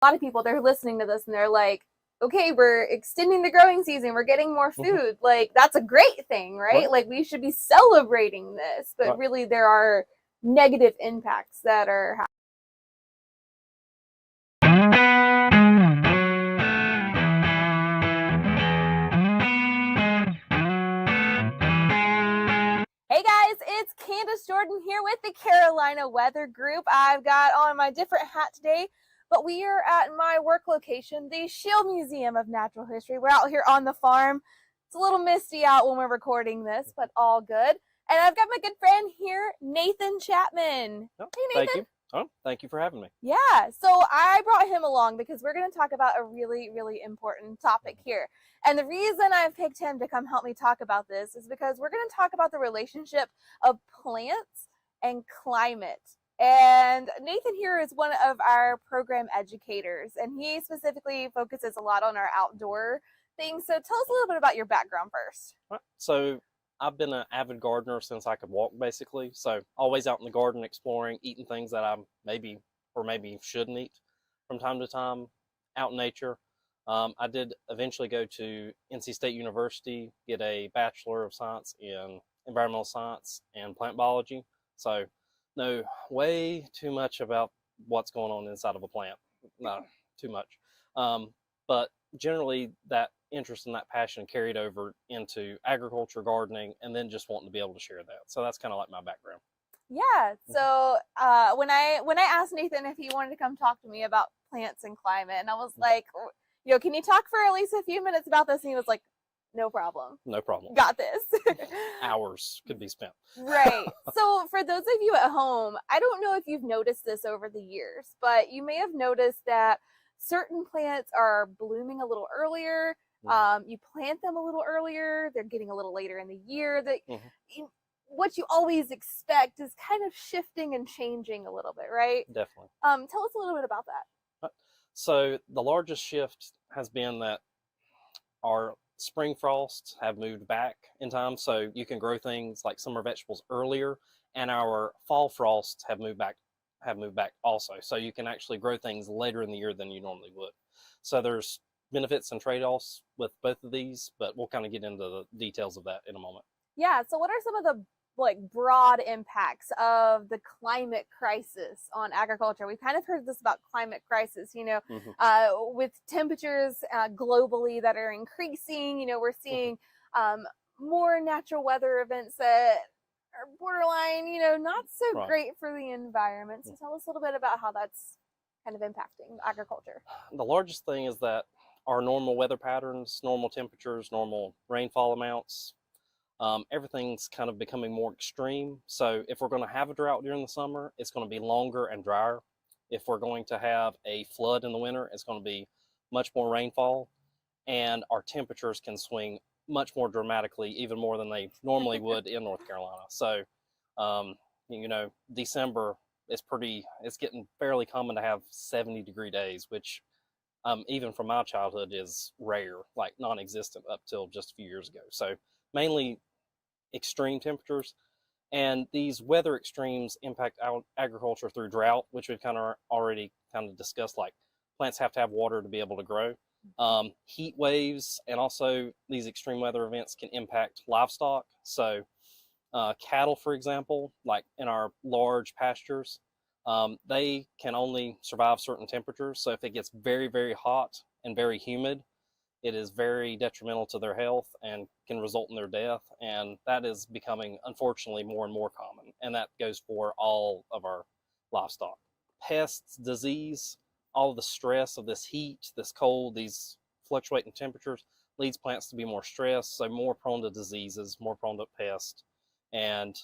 A lot of people, they're listening to this and they're like, okay, we're extending the growing season, we're getting more food. Like, that's a great thing, right? Like, we should be celebrating this, but really there are negative impacts that are happening. Hey guys, it's Candice Jordan here with the Carolina Weather Group. I've got on my different hat today, but we are at my work location, the Schiele Museum of Natural History. We're out here on the farm. It's a little misty out when we're recording this, but all good. And I've got my good friend here, Nathan Chapman. Oh, hey, Nathan. Thank you. Oh, thank you for having me. Yeah, so I brought him along because we're going to talk about a really, really important topic here. And the reason I've picked him to come help me talk about this is because we're going to talk about the relationship of plants and climate. And Nathan here is one of our program educators, and he specifically focuses a lot on our outdoor things. So tell us a little bit about your background first. So I've been an avid gardener since I could walk, basically. So always out in the garden exploring, eating things that I maybe shouldn't eat from time to time out in nature. I did eventually go to NC State University, get a Bachelor of Science in Environmental Science and Plant Biology. So know way too much about what's going on inside of a plant. Not too much. But generally that interest and that passion carried over into agriculture, gardening, and then just wanting to be able to share that. So that's kind of like my background. Yeah. So when I asked Nathan if he wanted to come talk to me about plants and climate, and I was like, can you talk for at least a few minutes about this? And he was like, no problem. No problem. Got this. Hours could be spent. Right. So for those of you at home, I don't know if you've noticed this over the years, but you may have noticed that certain plants are blooming a little earlier. You plant them a little earlier. They're getting a little later in the year. What you always expect is kind of shifting and changing a little bit, right? Definitely. Tell us a little bit about that. So the largest shift has been that our spring frosts have moved back in time. So you can grow things like summer vegetables earlier, and our fall frosts have moved back also. So you can actually grow things later in the year than you normally would. So there's benefits and trade-offs with both of these, but we'll kind of get into the details of that in a moment. Yeah, so what are some of the broad impacts of the climate crisis on agriculture? We've kind of heard this about climate crisis, with temperatures globally that are increasing. We're seeing more natural weather events that are borderline, not so great for the environment. So tell us a little bit about how that's kind of impacting agriculture. The largest thing is that our normal weather patterns, normal temperatures, normal rainfall amounts, everything's kind of becoming more extreme. So if we're going to have a drought during the summer, it's going to be longer and drier. If we're going to have a flood in the winter, it's going to be much more rainfall, and our temperatures can swing much more dramatically, even more than they normally would in North Carolina. So, December it's getting fairly common to have 70-degree days, which even from my childhood is rare, like non-existent up till just a few years ago. So mainly extreme temperatures, and these weather extremes impact agriculture through drought, which we've already discussed. Like, plants have to have water to be able to grow. Heat waves and also these extreme weather events can impact livestock. So cattle, for example, like in our large pastures, they can only survive certain temperatures. So if it gets very, very hot and very humid, it is very detrimental to their health and can result in their death. And that is becoming, unfortunately, more and more common. And that goes for all of our livestock. Pests, disease, all of the stress of this heat, this cold, these fluctuating temperatures leads plants to be more stressed, so more prone to diseases, more prone to pests. And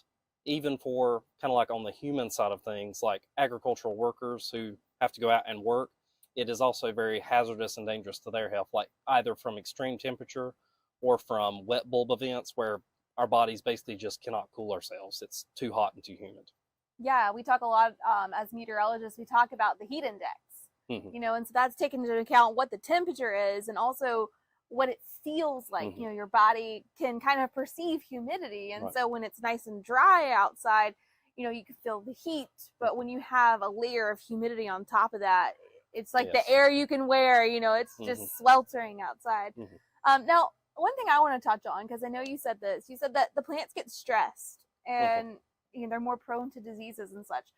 even for kind of like on the human side of things, like agricultural workers who have to go out and work, it is also very hazardous and dangerous to their health, like either from extreme temperature or from wet bulb events where our bodies basically just cannot cool ourselves. It's too hot and too humid. Yeah, we talk a lot as meteorologists, we talk about the heat index, and so that's taken into account what the temperature is and also what it feels like. Your body can kind of perceive humidity. And so when it's nice and dry outside, you can feel the heat. But when you have a layer of humidity on top of that, It's like Yes. the air you can wear, you know, it's just Mhm. sweltering outside. Mhm. Now, one thing I want to touch on, because I know you said this, you said that the plants get stressed Mhm. and you know, they're more prone to diseases and such.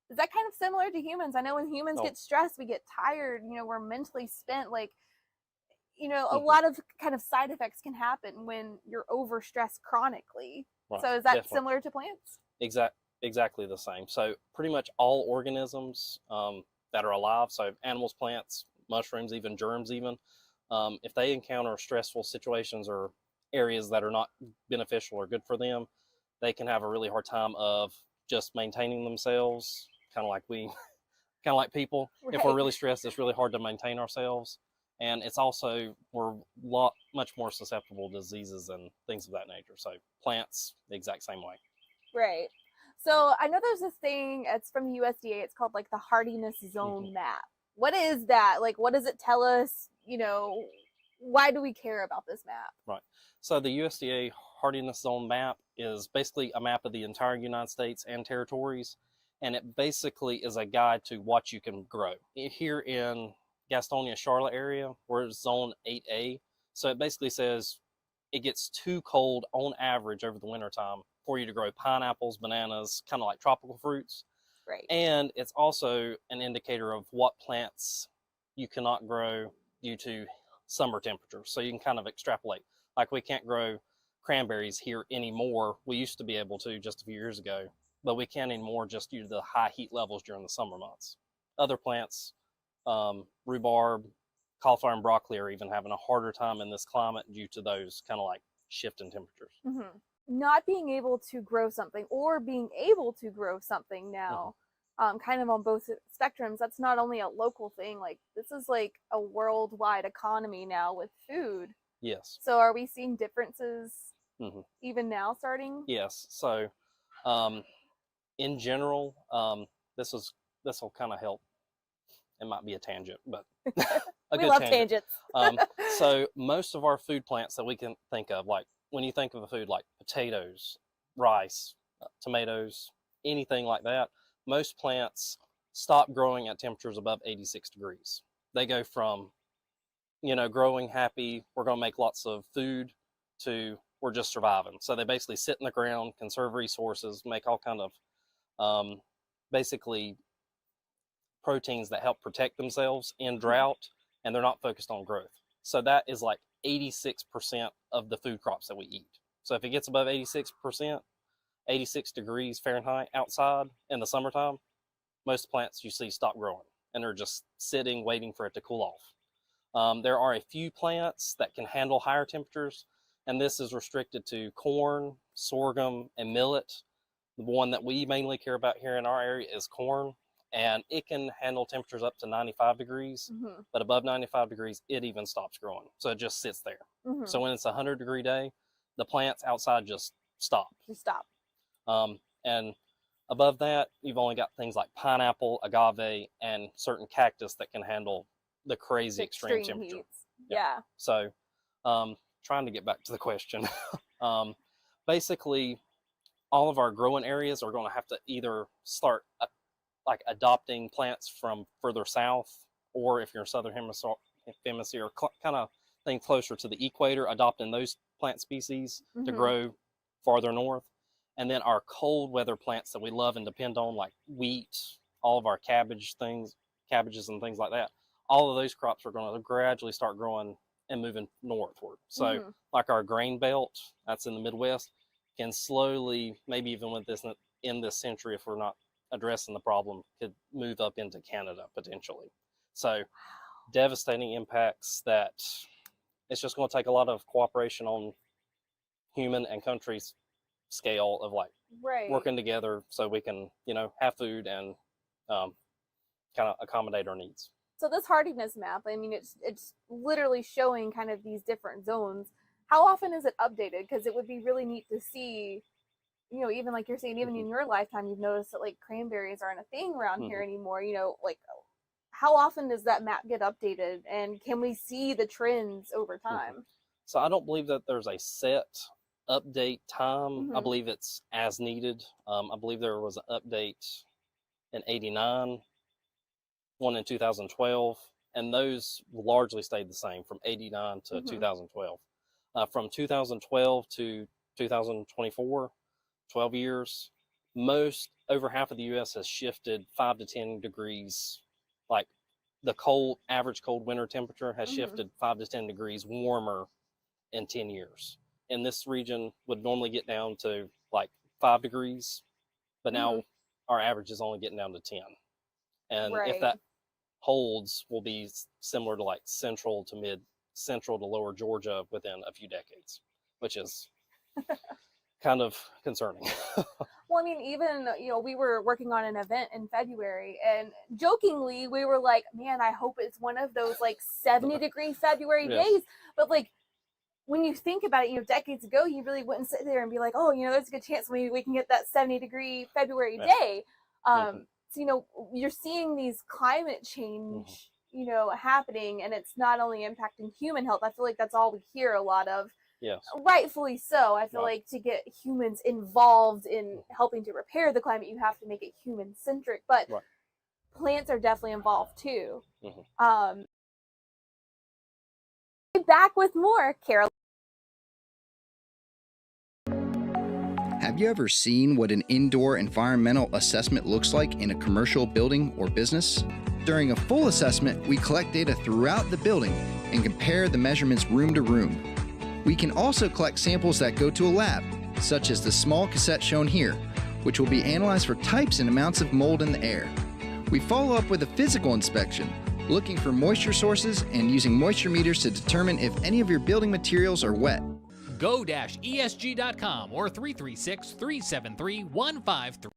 Is that kind of similar to humans? I know when humans No. get stressed, we get tired, you know, we're mentally spent. Like, you know, a Mhm. lot of kind of side effects can happen when you're overstressed chronically. Right. So is that Definitely. similar to plants? Exactly the same. So pretty much all organisms that are alive, so animals, plants, mushrooms, even germs, even if they encounter stressful situations or areas that are not beneficial or good for them, they can have a really hard time of just maintaining themselves. Kind of like we, kind of like people. If we're Right. really stressed, it's really hard to maintain ourselves, and it's also we're much more susceptible to diseases and things of that nature. So plants, the exact same way. Right. So I know there's this thing, it's from the USDA, it's called like the hardiness Mhm. zone map. What is that? Like, what does it tell us? You know, why do we care about this map? Right. So the USDA Hardiness Zone map is basically a map of the entire United States and territories, and it basically is a guide to what you can grow. Here in Gastonia, Charlotte area, we're Zone 8A. So it basically says it gets too cold on average over the wintertime for you to grow pineapples, bananas, kind of like tropical fruits. Right. And it's also an indicator of what plants you cannot grow due to summer temperatures. So you can kind of extrapolate. Like we can't grow cranberries here anymore. We used to be able to just a few years ago, but we can't anymore just due to the high heat levels during the summer months. Other plants, rhubarb, cauliflower, and broccoli are even having a harder time in this climate due to those kind of like shift in temperatures. Mm-hmm. Not being able to grow something or being able to grow something Mm-hmm. now, kind of on both spectrums, that's not only a local thing, like this is like a worldwide economy now with food. Yes. So are we seeing differences Mm-hmm. even now starting? Yes. So um, in general, this will kind of help. It might be a tangent, but a We good love tangent. tangents. So most of our food plants that we can think of, like when you think of a food like potatoes, rice, tomatoes, anything like that, most plants stop growing at temperatures above 86 degrees. They go from, growing happy, we're going to make lots of food, to we're just surviving. So they basically sit in the ground, conserve resources, make all kind of basically proteins that help protect themselves in drought, and they're not focused on growth. So that is like 86% of the food crops that we eat. So if it gets above 86%, 86 degrees Fahrenheit outside in the summertime, most plants you see stop growing and they're just sitting waiting for it to cool off. There are a few plants that can handle higher temperatures, and this is restricted to corn, sorghum, and millet. The one that we mainly care about here in our area is corn, and it can handle temperatures up to 95 degrees, Mm-hmm. but above 95 degrees, it even stops growing. So it just sits there. Mm-hmm. So when it's a 100-degree day, the plants outside just stop. Just stop. And above that, you've only got things like pineapple, agave, and certain cactus that can handle the crazy The extreme extreme temperature. heats. Yeah. So, trying to get back to the question, basically, all of our growing areas are going to have to either start like adopting plants from further south, or if you're in southern hemisphere, kind of thing closer to the equator, adopting those plant species to grow farther north. And then our cold weather plants that we love and depend on, like wheat, all of our cabbages and things like that, all of those crops are going to gradually start growing and moving northward. So like our grain belt, that's in the Midwest, can slowly, maybe even with this in this century, if we're not addressing the problem, could move up into Canada potentially. So devastating impacts that it's just going to take a lot of cooperation on human and countries scale of like working together so we can, have food and kind of accommodate our needs. So this hardiness map, I mean, it's literally showing kind of these different zones. How often is it updated? Because it would be really neat to see, even like you're saying, even in your lifetime, you've noticed that like cranberries aren't a thing around here anymore. Like how often does that map get updated, and can we see the trends over time? So I don't believe that there's a set update time. I believe it's as needed. I believe there was an update in '89, one in 2012, and those largely stayed the same from 89 to Mm-hmm. 2012. From 2012 to 2024, 12 years, over half of the U.S. has shifted 5 to 10 degrees. Like the average cold winter temperature has Mm-hmm. shifted 5 to 10 degrees warmer in 10 years. And this region would normally get down to like 5 degrees, but now Mm-hmm. our average is only getting down to 10. And if Right. that holds, will be similar to like central to lower Georgia within a few decades, which is kind of concerning. Well, I mean, even, we were working on an event in February, and jokingly, we were like, man, I hope it's one of those like 70-degree February Yes. days. But like, when you think about it, decades ago, you really wouldn't sit there and be like, oh, there's a good chance maybe we can get that 70-degree February day. So, you're seeing these climate change, happening, and it's not only impacting human health. I feel like that's all we hear a lot of. Yes. Rightfully so. I feel Right. like to get humans involved in helping to repair the climate, you have to make it human centric. But Right. plants are definitely involved too. Mm-hmm. Back with more, Carol. Have you ever seen what an indoor environmental assessment looks like in a commercial building or business? During a full assessment, we collect data throughout the building and compare the measurements room to room. We can also collect samples that go to a lab, such as the small cassette shown here, which will be analyzed for types and amounts of mold in the air. We follow up with a physical inspection, looking for moisture sources and using moisture meters to determine if any of your building materials are wet. Go-ESG.com or 336-373-153.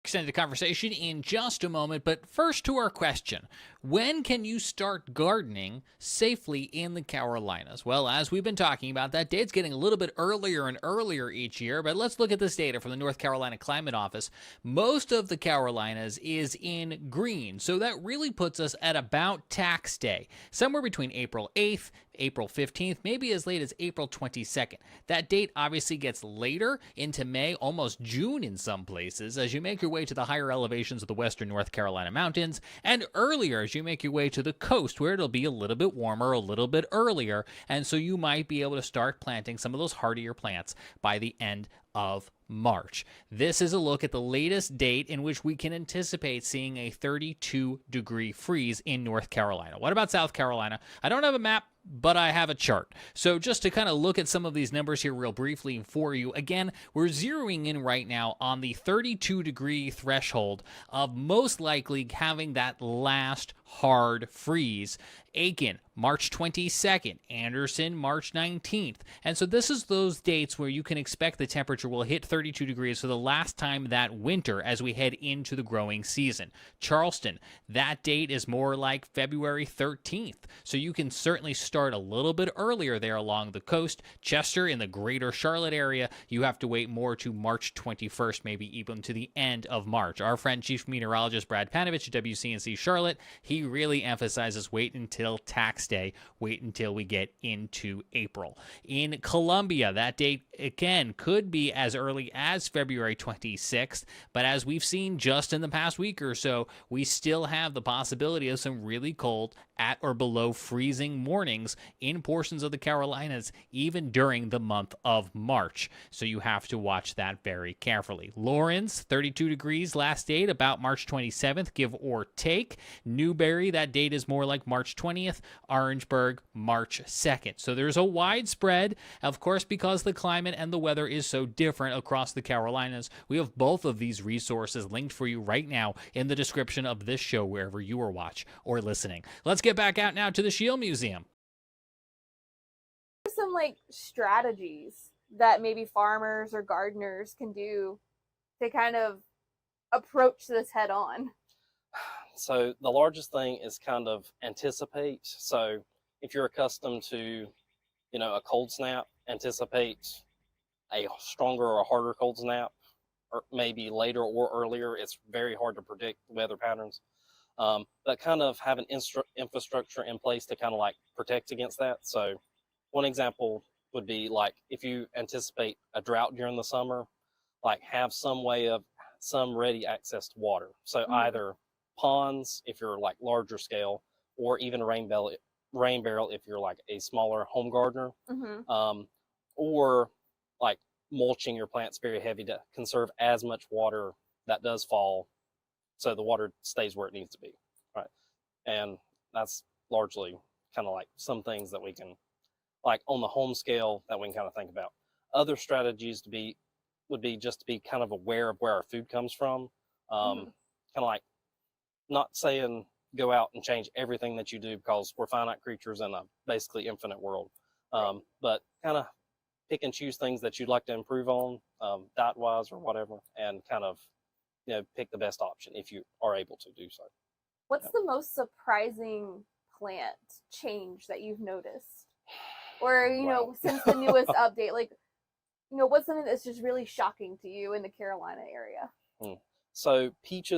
Extended conversation in just a moment, but first to our question. When can you start gardening safely in the Carolinas? Well, as we've been talking about, that date's getting a little bit earlier and earlier each year, but let's look at this data from the North Carolina Climate Office. Most of the Carolinas is in green, so that really puts us at about tax day, somewhere between April 8th, April 15th, maybe as late as April 22nd. That date obviously gets later into May, almost June in some places, as you make your way to the higher elevations of the western North Carolina mountains, and earlier as you make your way to the coast, where it'll be a little bit warmer, a little bit earlier, and so you might be able to start planting some of those hardier plants by the end of March. This is a look at the latest date in which we can anticipate seeing a 32-degree freeze in North Carolina. What about South Carolina? I don't have a map, but I have a chart. So just to kind of look at some of these numbers here real briefly for you, again, we're zeroing in right now on the 32-degree threshold of most likely having that last hard freeze. Aiken, March 22nd, Anderson, March 19th. And so this is those dates where you can expect the temperature will hit 32 degrees for the last time that winter as we head into the growing season. Charleston, that date is more like February 13th. So you can certainly start a little bit earlier there along the coast. Chester in the greater Charlotte area, you have to wait more to March 21st, maybe even to the end of March. Our friend Chief Meteorologist Brad Panovich at WCNC Charlotte, he really emphasizes wait until tax day, wait until we get into April. In Columbia, that date again could be as early as February 26th, but as we've seen just in the past week or so, we still have the possibility of some really cold at or below freezing mornings in portions of the Carolinas, even during the month of March. So you have to watch that very carefully. Lawrence, 32 degrees last date, about March 27th, give or take. Newberry, that date is more like March 20th. Orangeburg, March 2nd. So there's a widespread, of course, because the climate and the weather is so different across the Carolinas. We have both of these resources linked for you right now in the description of this show, wherever you are watching or listening. Let's get back out now to the Schiele Museum. Some strategies that maybe farmers or gardeners can do to kind of approach this head on. So the largest thing is kind of anticipate. So if you're accustomed to, a cold snap, anticipate a stronger or harder cold snap, or maybe later or earlier. It's very hard to predict the weather patterns. But kind of have an infrastructure in place to kind of protect against that. So one example would be if you anticipate a drought during the summer, have some way of some ready access to water. So either ponds if you're like larger scale, or even rain barrel if you're like a smaller home gardener, or like mulching your plants very heavy to conserve as much water that does fall, so the water stays where it needs to be, right? And that's largely kind of like some things that we can, like on the home scale, that we can kind of think about. Other strategies would be just to be kind of aware of where our food comes from. Kind of like, not saying go out and change everything that you do, because we're finite creatures in a basically infinite world. But kind of pick and choose things that you'd like to improve on, diet wise or whatever, and kind of, pick the best option if you are able to do so. What's the most surprising plant change that you've noticed? Or, since the newest update, like, what's something that's just really shocking to you in the Carolina area? So peach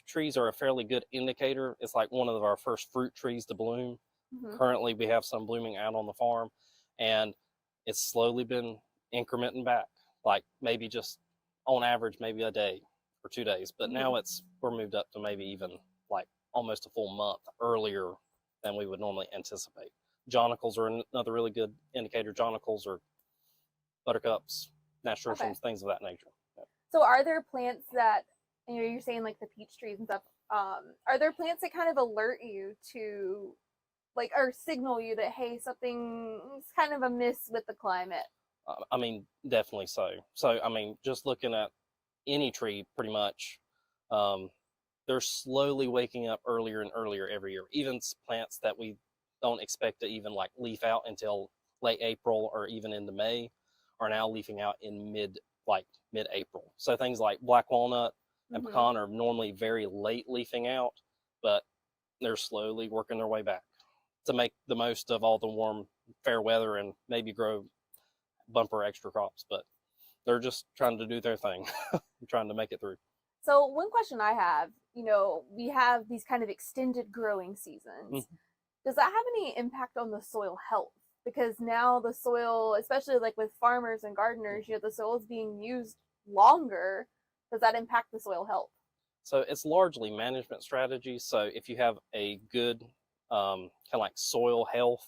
trees are a fairly good indicator. It's like one of our first fruit trees to bloom. Currently, we have some blooming out on the farm, and it's slowly been incrementing back, like maybe just on average, maybe a day or 2 days. But now we're moved up to maybe even like almost a full month earlier than we would normally anticipate. Jonacles are another really good indicator. Jonacles or buttercups, nasturtiums, things of that nature. So are there plants that, you're saying like the peach trees and stuff, are there plants that kind of alert you to, like, or signal you that, hey, something's kind of amiss with the climate? I mean, definitely so. So, I mean, just looking at any tree, pretty much, they're slowly waking up earlier and earlier every year. Even plants that we don't expect to even like leaf out until late April or even into May are now leafing out in mid-April. So things like black walnut and pecan are normally very late leafing out, but they're slowly working their way back to make the most of all the warm, fair weather and maybe grow bumper extra crops. But they're just trying to do their thing, trying to make it through. So one question I have, we have these kind of extended growing seasons. Does that have any impact on the soil health? Because now the soil, especially like with farmers and gardeners, the soil is being used longer. Does that impact the soil health? So it's largely management strategy. So if you have a good kind of like soil health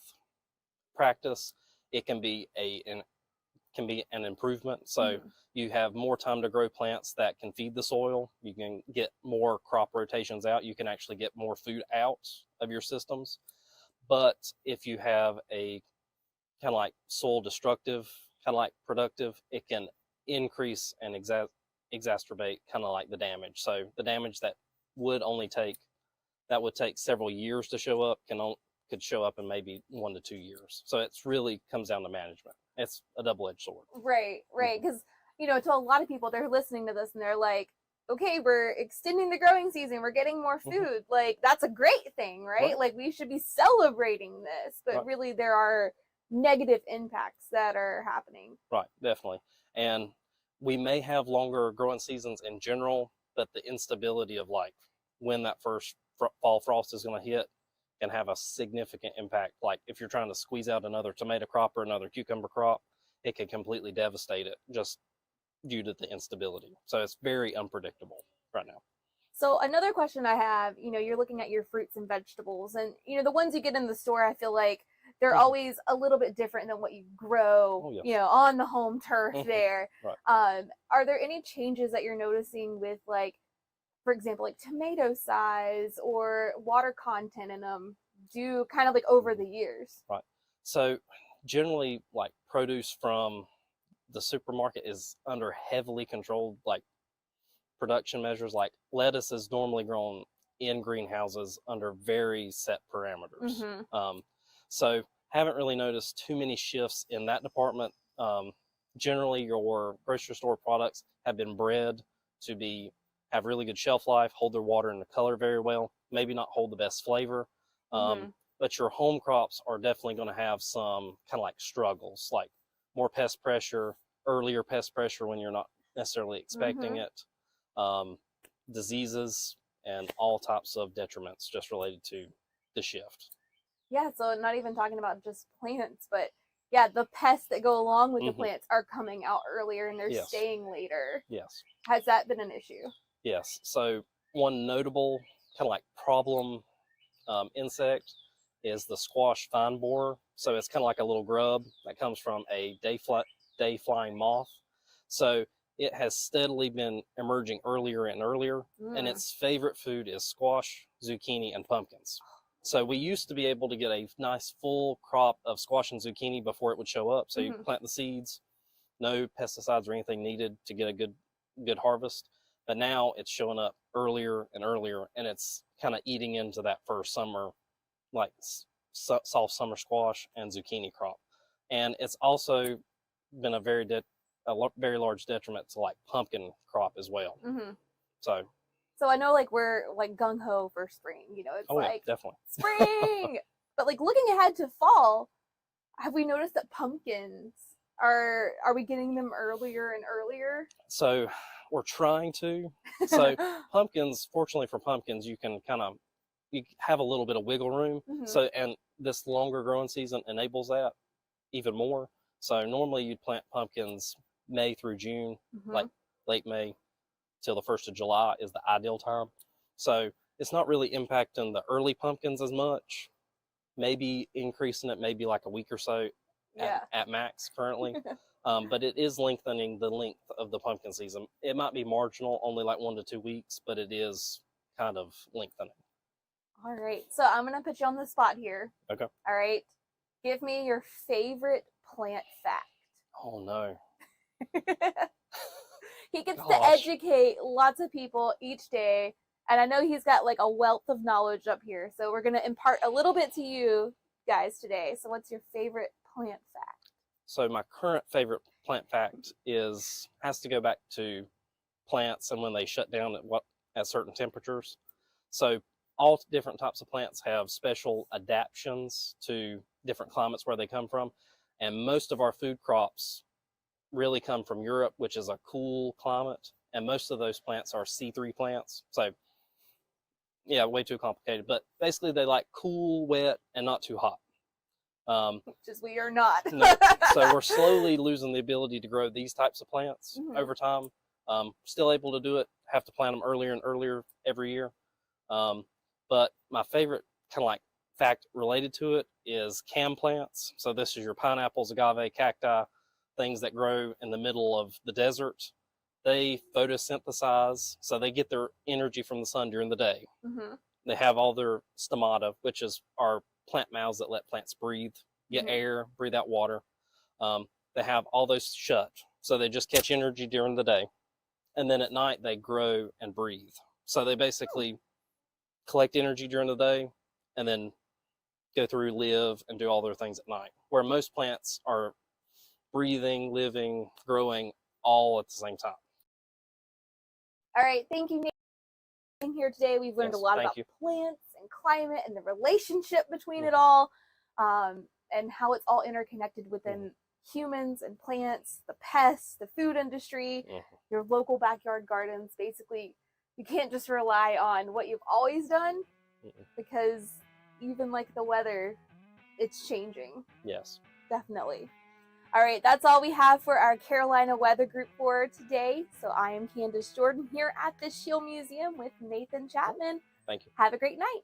practice, it can be an improvement. So you have more time to grow plants that can feed the soil. You can get more crop rotations out. You can actually get more food out of your systems. But if you have a kind of like soil destructive, kind of like productive, it can increase and exacerbate kind of like the damage. So the damage that would take several years to show up could show up in maybe 1 to 2 years. So it's really comes down to management. It's a double-edged sword. Right. Because, to a lot of people, they're listening to this and they're like, okay, we're extending the growing season. We're getting more food. Like, that's a great thing, right? Like, we should be celebrating this. But really, there are negative impacts that are happening. Right, definitely. And we may have longer growing seasons in general, but the instability of like when that first fall frost is going to hit can have a significant impact. Like if you're trying to squeeze out another tomato crop or another cucumber crop, it can completely devastate it just due to the instability. So it's very unpredictable right now. So another question I have, you're looking at your fruits and vegetables, and the ones you get in the store, I feel like they're always a little bit different than what you grow, on the home turf there. Right. Are there any changes that you're noticing with, like, for example, like tomato size or water content in them kind of like over the years? Right. So generally, like produce from the supermarket is under heavily controlled like production measures. Like lettuce is normally grown in greenhouses under very set parameters. So haven't really noticed too many shifts in that department. Generally, your grocery store products have been bred to have really good shelf life, hold their water and the color very well, maybe not hold the best flavor. But your home crops are definitely going to have some kind of like struggles, like more pest pressure, earlier pest pressure when you're not necessarily expecting it, diseases, and all types of detriments just related to the shift. Yeah, so not even talking about just plants, but the pests that go along with the plants are coming out earlier and they're staying later. Yes. Has that been an issue? Yes. So one notable kind of like problem insect is the squash vine borer. So it's kind of like a little grub that comes from a day flying moth. So it has steadily been emerging earlier and earlier, and its favorite food is squash, zucchini, and pumpkins. So we used to be able to get a nice full crop of squash and zucchini before it would show up. So you plant the seeds, no pesticides or anything needed to get a good harvest. But now it's showing up earlier and earlier, and it's kind of eating into that first summer, like soft summer squash and zucchini crop. And it's also been a very large detriment to like pumpkin crop as well. So I know like we're like gung ho for spring, you know, it's like yeah, definitely spring, but like looking ahead to fall, have we noticed that pumpkins are we getting them earlier and earlier? So we're trying to. So pumpkins, fortunately for pumpkins, you have a little bit of wiggle room. So, and this longer growing season enables that even more. So normally you'd plant pumpkins May through June, like late May till the 1st of July is the ideal time. So it's not really impacting the early pumpkins as much, maybe increasing it maybe like a week or so at max currently. But it is lengthening the length of the pumpkin season. It might be marginal, only like 1 to 2 weeks, but it is kind of lengthening. All right. So I'm going to put you on the spot here. Okay. All right. Give me your favorite plant fact. Oh, no. He gets to educate lots of people each day. And I know he's got like a wealth of knowledge up here. So we're going to impart a little bit to you guys today. So what's your favorite plant fact? So my current favorite plant fact has to go back to plants and when they shut down at certain temperatures. So all different types of plants have special adaptations to different climates where they come from. And most of our food crops really come from Europe, which is a cool climate. And most of those plants are C3 plants. So yeah, way too complicated. But basically they like cool, wet, and not too hot. Which is we are not. No. So we're slowly losing the ability to grow these types of plants over time. Still able to do it, have to plant them earlier and earlier every year. But my favorite kind of like fact related to it is cam plants. So this is your pineapples, agave, cacti, things that grow in the middle of the desert. They photosynthesize, so they get their energy from the sun during the day. They have all their stomata, which is our plant mouths that let plants breathe, get air, breathe out water. They have all those shut, so they just catch energy during the day. And then at night, they grow and breathe. So they basically collect energy during the day and then go through, live, and do all their things at night. Where most plants are breathing, living, growing all at the same time. All right, thank you, Nate, for being here today. We've learned a lot about plants and climate and the relationship between it all, and how it's all interconnected within humans and plants, the pests, the food industry, your local backyard gardens. Basically, you can't just rely on what you've always done because even like the weather, it's changing. Yes. Definitely. All right, that's all we have for our Carolina Weather Group for today. So I am Candice Jordan here at the Schiele Museum with Nathan Chapman. Thank you. Have a great night.